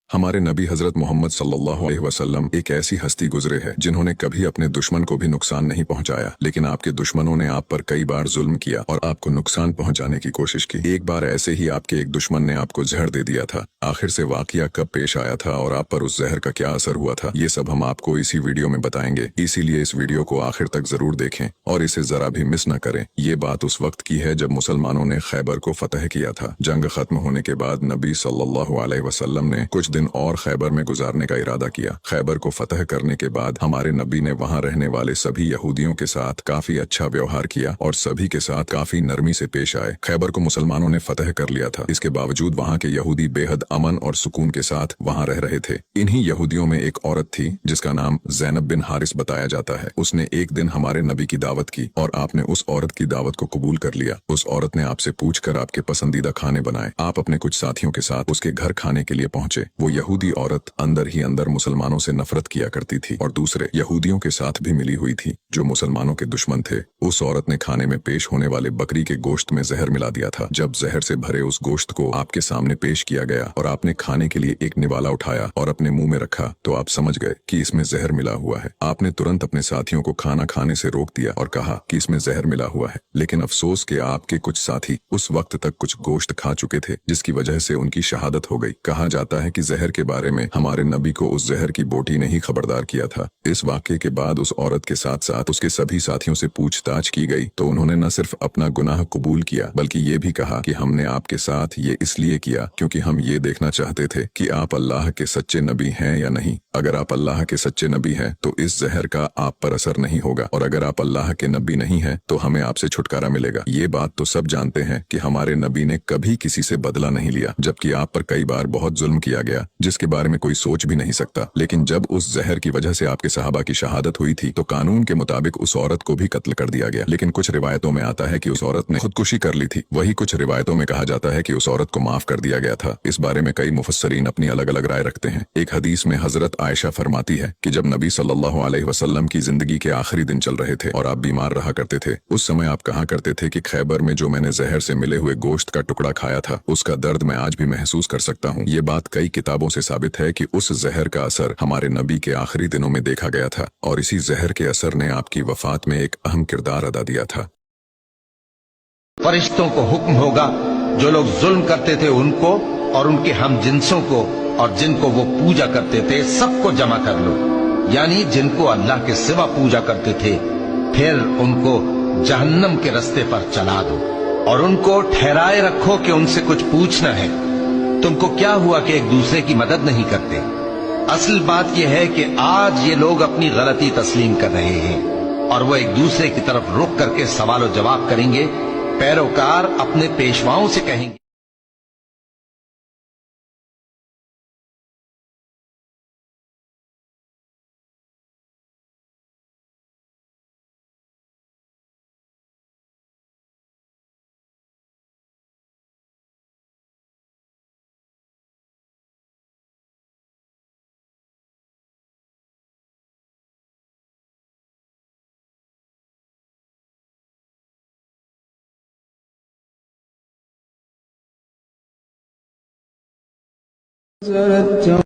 हमारे नबी हजरत मोहम्मद सल्लल्लाहु अलैहि वसल्लम एक ऐसी हस्ती गुजरे है जिन्होंने कभी अपने दुश्मन को भी नुकसान नहीं पहुंचाया, लेकिन आपके दुश्मनों ने आप पर कई बार जुल्म किया और आपको नुकसान पहुंचाने की कोशिश की। एक बार ऐसे ही आपके एक दुश्मन ने आपको जहर दे दिया था। आखिर से वाकया कब पेश आया था और आप पर उस जहर का क्या असर हुआ था, ये सब हम आपको इसी वीडियो में बताएंगे। इसीलिए इस वीडियो को आखिर तक जरूर देखें और इसे जरा भी मिस न करें। ये बात उस वक्त की है जब मुसलमानों ने खैबर को फतह किया था। जंग खत्म होने के बाद नबी सल्लल्लाहु अलैहि वसल्लम ने कुछ दिन और खैबर में गुजारने का इरादा किया। खैबर को फतह करने के बाद हमारे नबी ने वहां रहने वाले सभी यहूदियों के साथ काफी अच्छा व्यवहार किया और सभी के साथ काफी नरमी से पेश आए। खैबर को मुसलमानों ने फतह कर लिया था, इसके बावजूद वहां के यहूदी बेहद अमन और सुकून के साथ वहां रह रहे थे। इन्हीं यहूदियों में एक औरत थी जिसका नाम ज़ैनब बिन हारिस बताया जाता है। उसने एक दिन हमारे नबी की दावत की और आपने उस औरत की दावत को कबूल कर लिया। उस औरत ने आपसे पूछकर आपके पसंदीदा खाने बनाए। आप अपने कुछ साथियों के साथ उसके घर खाने के लिए पहुंचे। वो यहूदी औरत अंदर ही अंदर मुसलमानों से नफरत किया करती थी और दूसरे यहूदियों के साथ भी मिली हुई थी जो मुसलमानों के दुश्मन थे। उस औरत ने खाने में पेश होने वाले बकरी के गोश्त में जहर मिला दिया था। जब जहर से भरे उस गोश्त को आपके सामने पेश किया गया और आपने खाने के लिए एक निवाला उठाया और अपने मुंह में रखा तो आप समझ गए कि इसमें जहर मिला हुआ है। आपने तुरंत अपने साथियों को खाना खाने से रोक दिया और कहा कि इसमें जहर मिला हुआ है, लेकिन अफसोस के आपके कुछ साथी उस वक्त तक कुछ गोश्त खा चुके थे जिसकी वजह से उनकी शहादत हो गई। कहा जाता है कि जहर के बारे में हमारे नबी को उस जहर की बोटी ने ही खबरदार किया था। इस वाक़ये के बाद उस औरत के साथ साथ उसके सभी साथियों से पूछताछ की गई तो उन्होंने न सिर्फ अपना गुनाह कबूल किया बल्कि ये भी कहा कि हमने आपके साथ ये इसलिए किया क्योंकि हम ये देखना चाहते थे कि आप अल्लाह के सच्चे नबी हैं या नहीं। अगर आप अल्लाह के सच्चे नबी हैं तो इस जहर का आप पर असर नहीं होगा और अगर आप अल्लाह के नबी नहीं हैं तो हमें आपसे छुटकारा मिलेगा। ये बात तो सब जानते हैं कि हमारे नबी ने कभी किसी से बदला नहीं लिया, जबकि आप पर कई बार बहुत जुल्म किया गया जिसके बारे में कोई सोच भी नहीं सकता। लेकिन जब उस जहर की वजह से आपके सहाबा की शहादत हुई थी तो कानून के मुताबिक उस औरत को भी कत्ल कर दिया गया। लेकिन कुछ रिवायतों में आता है कि उस औरत ने खुदकुशी कर ली थी। वही कुछ रिवायतों में कहा जाता है कि उस औरत को माफ कर दिया गया था। इस बारे में कई मुफस्सरीन अपनी अलग अलग राय रखते हैं। एक हदीस में हजरत आयशा फरमाती है कि जब नबी सल्लल्लाहु अलैहि वसल्लम की जिंदगी के आखिरी दिन चल रहे थे और आप बीमार रहा करते थे, उस समय आप कहा करते थे कि खैबर में जो मैंने जहर से मिले हुए गोश्त का टुकड़ा खाया था उसका दर्द मैं आज भी महसूस कर सकता हूँ। ये बात कई किताबों से साबित है कि उस जहर का असर हमारे नबी के आखिरी दिनों में देखा गया था और इसी जहर के असर ने आपकी वफात में एक अहम किरदार अदा दिया था। फरिश्तों को हुक्म होगा जो लोग जुल्म करते थे उनको और उनके हम जिन्सों को और जिनको वो पूजा करते थे सबको जमा कर लो, यानी जिनको अल्लाह के सिवा पूजा करते थे, फिर उनको जहन्नम के रास्ते पर चला दो और उनको ठहराए रखो कि उनसे कुछ पूछना है। तुमको क्या हुआ कि एक दूसरे की मदद नहीं करते? असल बात यह है कि आज ये लोग अपनी गलती तस्लीम कर रहे हैं और वो एक दूसरे की तरफ रुख करके सवाल और जवाब करेंगे। पैरोकार अपने पेशवाओं से कहेंगे।